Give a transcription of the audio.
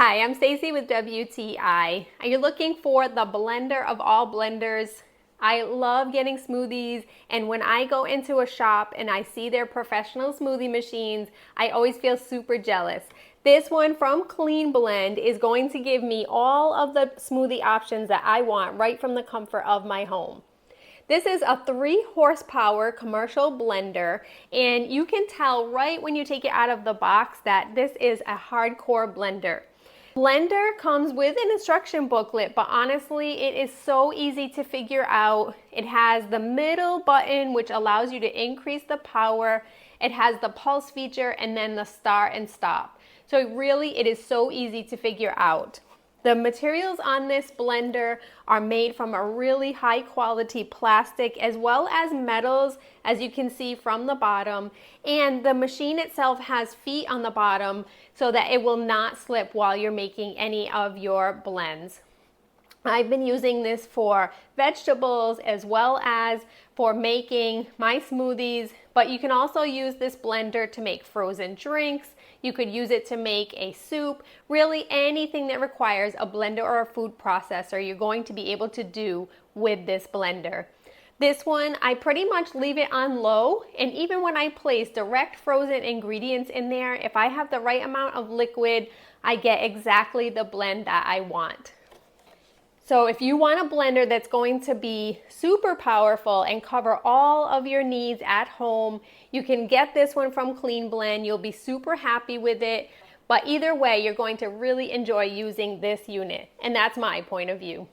Hi, I'm Stacy with WTI. Are you looking for the blender of all blenders? I love getting smoothies, and when I go into a shop and I see their professional smoothie machines, I always feel super jealous. This one from Cleanblend is going to give me all of the smoothie options that I want right from the comfort of my home. This is a 3 horsepower commercial blender, and you can tell right when you take it out of the box that this is a hardcore blender. Blender comes with an instruction booklet, but honestly, it is so easy to figure out. It has the middle button, which allows you to increase the power. It has the pulse feature and then the start and stop. So really, it is so easy to figure out. The materials on this blender are made from a really high quality plastic as well as metals, as you can see from the bottom, and the machine itself has feet on the bottom so that it will not slip while you're making any of your blends. I've been using this for vegetables as well as for making my smoothies, but you can also use this blender to make frozen drinks. You could use it to make a soup. Really anything that requires a blender or a food processor, you're going to be able to do with this blender. This one, I pretty much leave it on low, and even when I place direct frozen ingredients in there, if I have the right amount of liquid, I get exactly the blend that I want. So if you want a blender that's going to be super powerful and cover all of your needs at home, you can get this one from Cleanblend. You'll be super happy with it. But either way, you're going to really enjoy using this unit. And that's my point of view.